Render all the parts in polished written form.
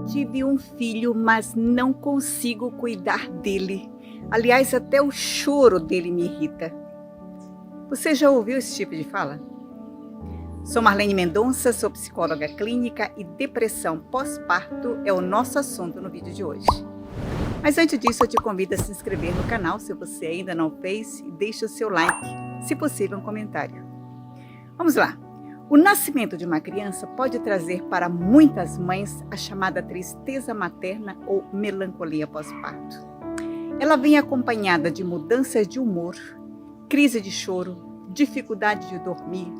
tive um filho, mas não consigo cuidar dele. Aliás, até o choro dele me irrita. Você já ouviu esse tipo de fala? Sou Marlene Mendonça, sou psicóloga clínica e depressão pós-parto é o nosso assunto no vídeo de hoje. Mas antes disso, eu te convido a se inscrever no canal se você ainda não fez e deixe o seu like, se possível um comentário. Vamos lá! O nascimento de uma criança pode trazer para muitas mães a chamada tristeza materna ou melancolia pós-parto. Ela vem acompanhada de mudanças de humor, crise de choro, dificuldade de dormir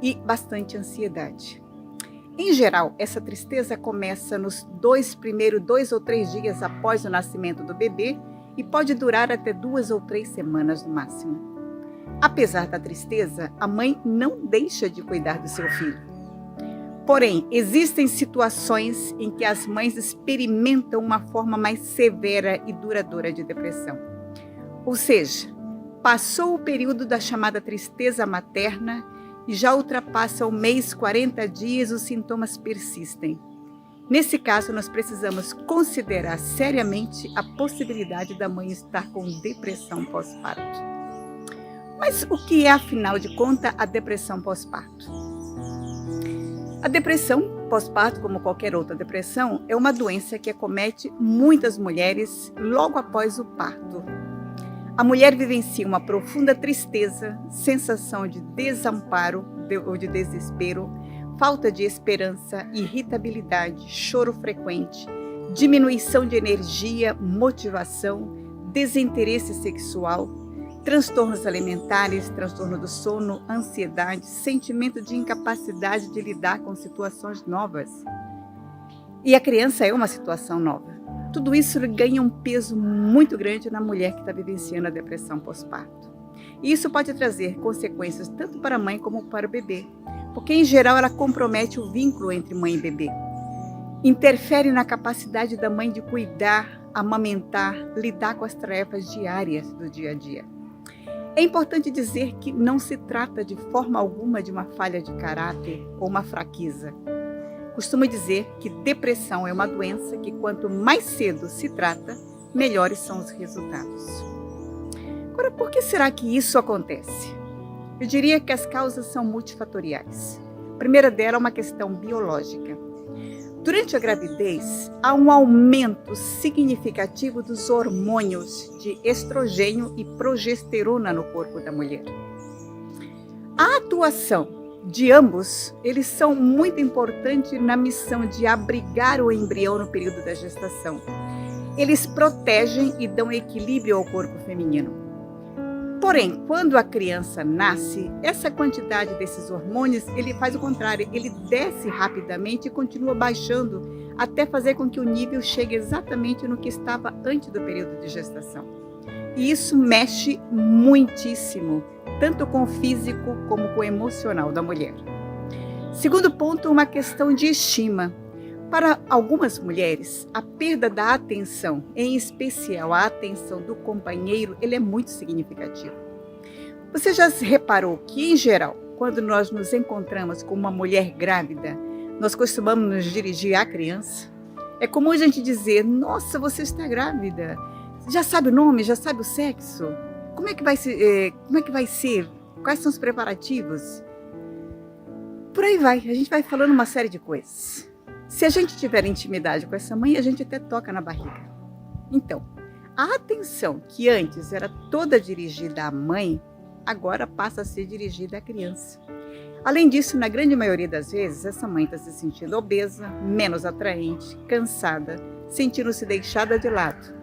e bastante ansiedade. Em geral, essa tristeza começa nos primeiros 2 ou 3 dias após o nascimento do bebê e pode durar até 2 ou 3 semanas no máximo. Apesar da tristeza, a mãe não deixa de cuidar do seu filho. Porém, existem situações em que as mães experimentam uma forma mais severa e duradoura de depressão. Ou seja, passou o período da chamada tristeza materna e já ultrapassa o mês 40 dias os sintomas persistem. Nesse caso, nós precisamos considerar seriamente a possibilidade da mãe estar com depressão pós-parto. Mas o que é, afinal de contas, a depressão pós-parto? A depressão pós-parto, como qualquer outra depressão, é uma doença que acomete muitas mulheres logo após o parto. A mulher vivencia uma profunda tristeza, sensação de desamparo ou de desespero, falta de esperança, irritabilidade, choro frequente, diminuição de energia, motivação, desinteresse sexual, transtornos alimentares, transtorno do sono, ansiedade, sentimento de incapacidade de lidar com situações novas. E a criança é uma situação nova. Tudo isso ganha um peso muito grande na mulher que está vivenciando a depressão pós-parto. E isso pode trazer consequências tanto para a mãe como para o bebê, porque em geral ela compromete o vínculo entre mãe e bebê. Interfere na capacidade da mãe de cuidar, amamentar, lidar com as tarefas diárias do dia a dia. É importante dizer que não se trata de forma alguma de uma falha de caráter ou uma fraqueza. Costumo dizer que depressão é uma doença que quanto mais cedo se trata, melhores são os resultados. Agora, por que será que isso acontece? Eu diria que as causas são multifatoriais. A primeira delas é uma questão biológica. Durante a gravidez, há um aumento significativo dos hormônios de estrogênio e progesterona no corpo da mulher. A atuação de ambos, eles são muito importantes na missão de abrigar o embrião no período da gestação. Eles protegem e dão equilíbrio ao corpo feminino. Porém, quando a criança nasce, essa quantidade desses hormônios, ele faz o contrário, ele desce rapidamente e continua baixando até fazer com que o nível chegue exatamente no que estava antes do período de gestação. E isso mexe muitíssimo, tanto com o físico como com o emocional da mulher. Segundo ponto, uma questão de estima. Para algumas mulheres, a perda da atenção, em especial a atenção do companheiro, ele é muito significativo. Você já reparou que, em geral, quando nós nos encontramos com uma mulher grávida, nós costumamos nos dirigir à criança? É comum a gente dizer, nossa, você está grávida, já sabe o nome, já sabe o sexo? Como é que vai ser? Quais são os preparativos? Por aí vai, a gente vai falando uma série de coisas. Se a gente tiver intimidade com essa mãe, a gente até toca na barriga. Então, a atenção que antes era toda dirigida à mãe, agora passa a ser dirigida à criança. Além disso, na grande maioria das vezes, essa mãe está se sentindo obesa, menos atraente, cansada, sentindo-se deixada de lado.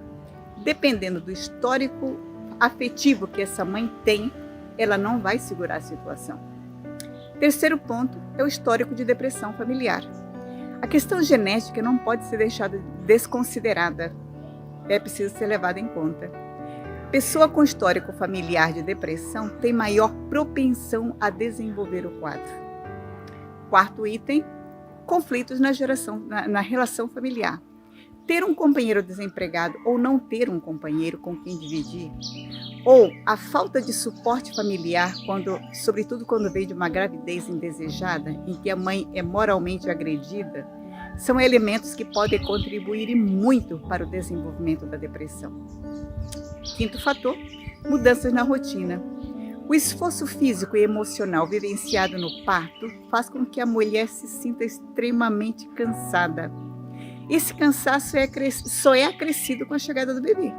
Dependendo do histórico afetivo que essa mãe tem, ela não vai segurar a situação. Terceiro ponto é o histórico de depressão familiar. A questão genética não pode ser deixada desconsiderada, é preciso ser levada em conta. Pessoa com histórico familiar de depressão tem maior propensão a desenvolver o quadro. Quarto item, conflitos na relação familiar. Ter um companheiro desempregado ou não ter um companheiro com quem dividir, ou a falta de suporte familiar, sobretudo quando vem de uma gravidez indesejada, em que a mãe é moralmente agredida, são elementos que podem contribuir muito para o desenvolvimento da depressão. Quinto fator, mudanças na rotina. O esforço físico e emocional vivenciado no parto faz com que a mulher se sinta extremamente cansada. Esse cansaço só é acrescido com a chegada do bebê.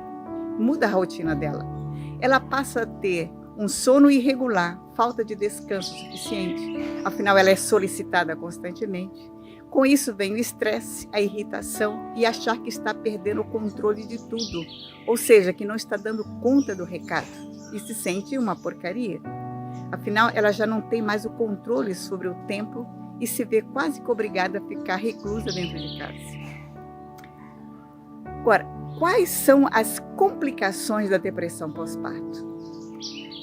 Muda a rotina dela. Ela passa a ter um sono irregular, falta de descanso suficiente, afinal ela é solicitada constantemente. Com isso vem o estresse, a irritação e achar que está perdendo o controle de tudo, ou seja, que não está dando conta do recado e se sente uma porcaria. Afinal, ela já não tem mais o controle sobre o tempo e se vê quase que obrigada a ficar reclusa dentro de casa. Agora, quais são as complicações da depressão pós-parto?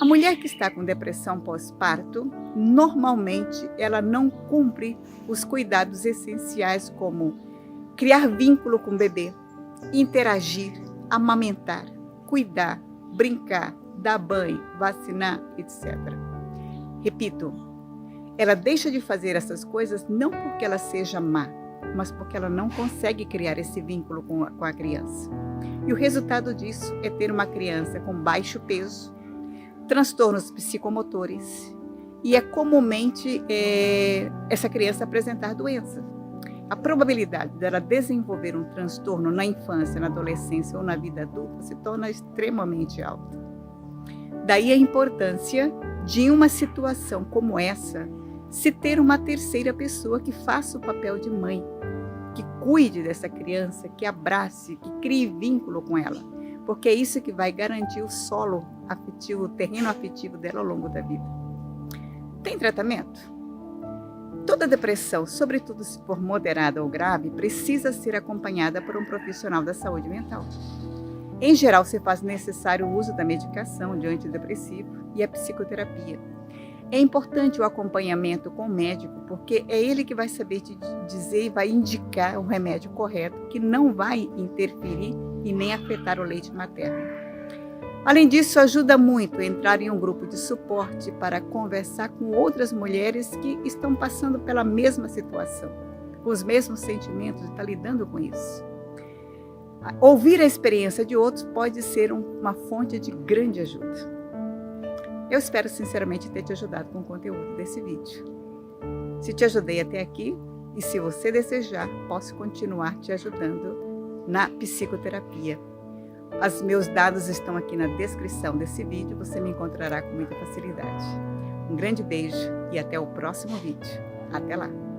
A mulher que está com depressão pós-parto, normalmente ela não cumpre os cuidados essenciais como criar vínculo com o bebê, interagir, amamentar, cuidar, brincar, dar banho, vacinar, etc. Repito, ela deixa de fazer essas coisas não porque ela seja má, mas porque ela não consegue criar esse vínculo com a criança. E o resultado disso é ter uma criança com baixo peso, transtornos psicomotores e é comumente essa criança apresentar doença. A probabilidade dela desenvolver um transtorno na infância, na adolescência ou na vida adulta se torna extremamente alta. Daí a importância de uma situação como essa, se ter uma terceira pessoa que faça o papel de mãe, que cuide dessa criança, que abrace, que crie vínculo com ela, porque é isso que vai garantir o solo afetivo, o terreno afetivo dela ao longo da vida. Tem tratamento? Toda depressão, sobretudo se for moderada ou grave, precisa ser acompanhada por um profissional da saúde mental. Em geral, se faz necessário o uso da medicação de antidepressivo e a psicoterapia. É importante o acompanhamento com o médico, porque é ele que vai saber te dizer e vai indicar o remédio correto, que não vai interferir e nem afetar o leite materno. Além disso, ajuda muito entrar em um grupo de suporte para conversar com outras mulheres que estão passando pela mesma situação, com os mesmos sentimentos e estão lidando com isso. Ouvir a experiência de outros pode ser uma fonte de grande ajuda. Eu espero sinceramente ter te ajudado com o conteúdo desse vídeo. Se te ajudei até aqui, e se você desejar, posso continuar te ajudando na psicoterapia. Os meus dados estão aqui na descrição desse vídeo, você me encontrará com muita facilidade. Um grande beijo e até o próximo vídeo. Até lá!